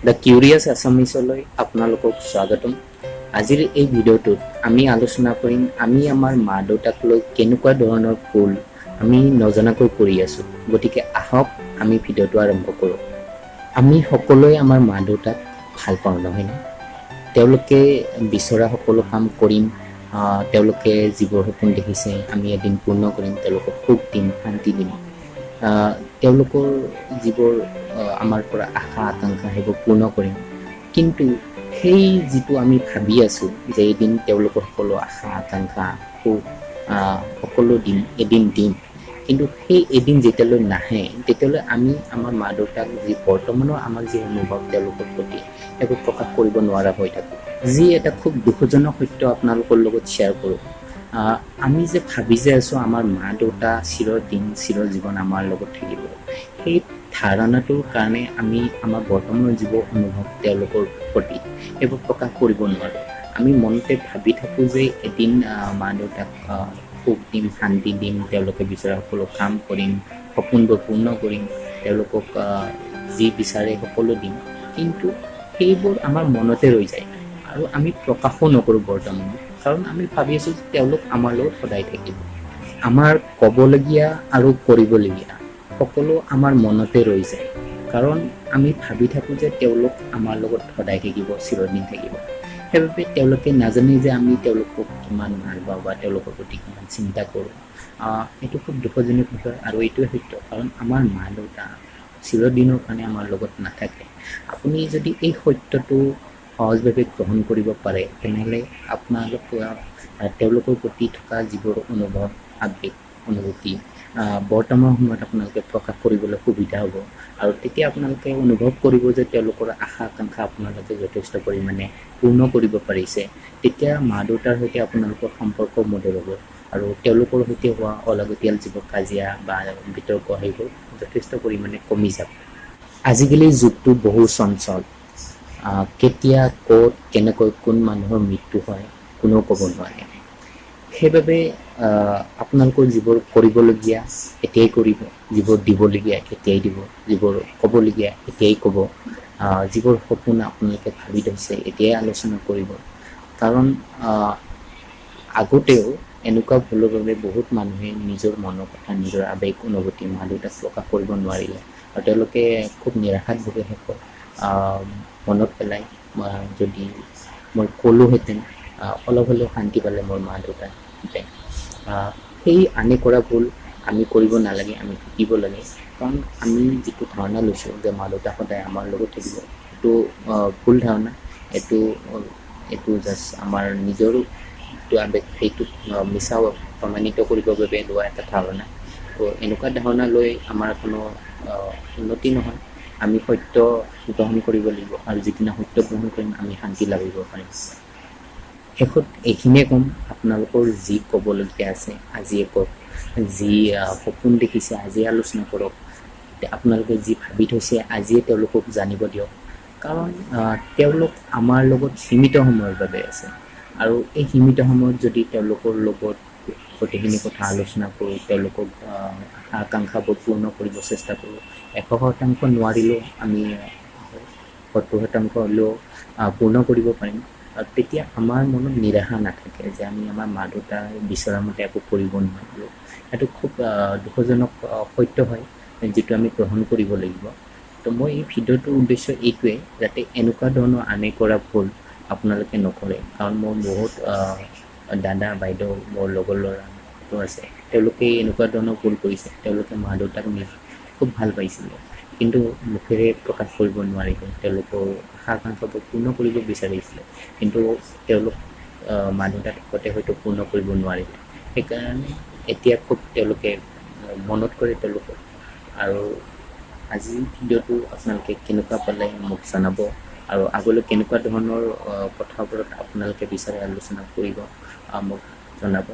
The curious আছামিছলৈ আপোনালোকক স্বাগতম। আজিৰ এই ভিডিঅ'টোত আমি আলোচনা কৰিম আমি আমাৰ মা দেউতাক লৈ কেনেকুৱা ধৰণৰ ভুল আমি নজনাকৈ কৰি আছোঁ। গতিকে আহক আমি ভিডিঅ'টো আৰম্ভ কৰোঁ। আমি সকলোৱে আমাৰ মা দেউতাক ভাল পাওঁ, নহয়নে? তেওঁলোকে বিচৰা সকলো কাম কৰিম, তেওঁলোকে যিবোৰ সপোন দেখিছে আমি এদিন পূৰ্ণ কৰিম, তেওঁলোকক সুখ দিম, শান্তি দিম। তেওঁলোকৰ যিবোৰ আমাৰ পৰা আশা আকাংক্ষা সেইবোৰ পূৰ্ণ কৰিম। কিন্তু সেই যিটো আমি ভাবি আছোঁ যে এদিন তেওঁলোকৰ সকলো আশা আকাংক্ষা সুখ সকলো এদিন দিম, কিন্তু সেই এদিন যেতিয়ালৈ নাহে তেতিয়ালৈ আমি আমাৰ মা দেউতাক যি বৰ্তমানৰ আমাৰ যি অনুভৱ তেওঁলোকৰ প্ৰতি সেইবোৰ প্ৰকাশ কৰিব নোৱাৰা হৈ থাকোঁ। যি এটা খুব দুখজনক সত্য আপোনালোকৰ লগত শ্বেয়াৰ কৰোঁ। আমি যে ভাবি যে আছোঁ আমাৰ মা দেউতা চিৰদিন চিৰজীৱন আমাৰ লগত থাকিব, সেই ধাৰণাটোৰ কাৰণে আমি আমাৰ বৰ্তমানৰ যিবোৰ অনুভৱ তেওঁলোকৰ প্ৰতি সেইবোৰ প্ৰকাশ কৰিব নোৱাৰোঁ। আমি মনতে ভাবি থাকোঁ যে এদিন মা দেউতাক সুখ দিম, শান্তি দিম, তেওঁলোকে বিচৰা সকলো কাম কৰিম, সপোনবোৰ পূৰ্ণ কৰিম, তেওঁলোকক যি বিচাৰে সকলো দিম, কিন্তু সেইবোৰ আমাৰ মনতে ৰৈ যায় আৰু আমি প্ৰকাশো নকৰোঁ বৰ্তমান। কাৰণ আমি ভাবি আছোঁ যে তেওঁলোক আমাৰ লগত সদায় থাকিব। আমাৰ ক'বলগীয়া আৰু কৰিবলগীয়া সকলো আমাৰ মনতে ৰৈ যায়, কাৰণ আমি ভাবি থাকোঁ যে তেওঁলোক আমাৰ লগত সদায় থাকিব, চিৰদিন থাকিব। সেইবাবে তেওঁলোকে নাজানে যে আমি তেওঁলোকক কিমান ভাল পাওঁ বা তেওঁলোকৰ প্ৰতি কিমান চিন্তা কৰোঁ। এইটো খুব দুখজনক বিষয় আৰু এইটোৱে সত্য, কাৰণ আমাৰ মা দেউতা চিৰদিনৰ কাৰণে আমাৰ লগত নাথাকে। আপুনি যদি এই সত্যটো সহজভাৱে গ্ৰহণ কৰিব পাৰে, তেনেহ'লে তেওঁলোকৰ প্ৰতি থকা যিবোৰ অনুভৱ, আৱেগ, অনুভূতি বৰ্তমান সময়ত আপোনালোকে প্ৰকাশ কৰিবলৈ সুবিধা হ'ব। আৰু তেতিয়া আপোনালোকে অনুভৱ কৰিব যে তেওঁলোকৰ আশা আকাংক্ষা আপোনালোকে যথেষ্ট পৰিমাণে পূৰ্ণ কৰিব পাৰিছে। তেতিয়া মা দেউতাৰ সৈতে আপোনালোকৰ সম্পৰ্ক মধুৰ হ'ব আৰু তেওঁলোকৰ সৈতে হোৱা অলাগতিয়াল যিবোৰ কাজিয়া বা বিতৰ্ক সেইবোৰ যথেষ্ট পৰিমাণে কমি যাব। আজিকালিৰ যুগটো বহু চঞ্চল। কেতিয়া ক'ত কেনেকৈ কোন মানুহৰ মৃত্যু হয় কোনেও ক'ব নোৱাৰে। সেইবাবে আপোনালোকৰ যিবোৰ কৰিবলগীয়া এতিয়াই কৰিব, যিবোৰ দিবলগীয়া এতিয়াই দিব, যিবোৰ ক'বলগীয়া এতিয়াই ক'ব, যিবোৰ সপোন আপোনালোকে ভাবি থৈছে এতিয়াই আলোচনা কৰিব। কাৰণ আগতেও এনেকুৱা ভুলৰ বাবে বহুত মানুহে নিজৰ মনৰ কথা, নিজৰ আৱেগ অনুভূতি মা দেউতাক প্ৰকাশ কৰিব নোৱাৰিলে আৰু তেওঁলোকে খুব নিৰাশাত ভোগে। শেষত মনত পেলাই যদি মই ক'লোহেঁতেন অলপ হ'লেও শান্তি পালে মোৰ মা দেউতাহঁতে। সেই আনে কৰা ভুল আমি কৰিব নালাগে, আমি শিকিব লাগে। কাৰণ আমি যিটো ধাৰণা লৈছোঁ যে মা দেউতা সদায় আমাৰ লগত থাকিব, এইটো ভুল ধাৰণা। এইটো জাষ্ট আমাৰ নিজৰ যিটো আৱেগ সেইটোক মিছা প্ৰমাণিত কৰিবৰ বাবে লোৱা এটা ধাৰণা। তো এনেকুৱা ধাৰণা লৈ আমাৰ কোনো উন্নতি নহয়। আমি সত্য গ্ৰহণ কৰিব লাগিব আৰু যিদিনা সত্য গ্ৰহণ কৰিম আমি শান্তি লাভ কৰিব পাৰিম। শেষত এইখিনিয়ে ক'ম, আপোনালোকৰ যি ক'বলগীয়া আছে আজিয়ে কওক, যি সপোন দেখিছে আজিয়ে আলোচনা কৰক, আপোনালোকে যি ভাবি থৈছে আজিয়ে তেওঁলোকক জানিব দিয়ক। কাৰণ তেওঁলোক আমাৰ লগত সীমিত সময়ৰ বাবে আছে আৰু এই সীমিত সময়ত যদি তেওঁলোকৰ লগত গোটেইখিনি কথা আলোচনা কৰোঁ, তেওঁলোকক আশা আকাংক্ষাবোৰ পূৰ্ণ কৰিব চেষ্টা কৰোঁ, 100% নোৱাৰিলেও আমি 70% হ'লেও পূৰ্ণ কৰিব পাৰিম। আৰু তেতিয়া আমাৰ মনত নিৰাশা নাথাকে যে আমি আমাৰ মা দেউতা বিচৰা মতে একো কৰিব নোৱাৰিলোঁ। সেইটো খুব দুখজনক সত্য হয়, যিটো আমি গ্ৰহণ কৰিব লাগিব। তো মই এই ভিডিঅ'টোৰ উদ্দেশ্য এইটোৱে, যাতে এনেকুৱা ধৰণৰ আনে কৰা ভুল আপোনালোকে নকৰে। কাৰণ মোৰ বহুত দাদা বাইদেউ, মোৰ লগৰ ল'ৰাটো আছে, তেওঁলোকে এনেকুৱা ধৰণৰ ভুল কৰিছে। তেওঁলোকে মা দেউতাক খুব ভাল পাইছিলে, কিন্তু মুখেৰে প্ৰকাশ কৰিব নোৱাৰিলে। তেওঁলোকৰ আশা আকাংক্ষাবোৰ পূৰ্ণ কৰিব বিচাৰিছিলে, কিন্তু তেওঁলোক মা দেউতা থাকোঁতে হয়তো পূৰ্ণ কৰিব নোৱাৰিলে। সেইকাৰণে এতিয়া খুব তেওঁলোকে মনত কৰে তেওঁলোকক। আৰু আজিৰ ভিডিঅ'টো আপোনালোকে কেনেকুৱা পালে মোক জনাব আৰু আগলৈ কেনেকুৱা ধৰণৰ কথাবোৰত আপোনালোকে বিচাৰে আলোচনা কৰিব মোক জনাব।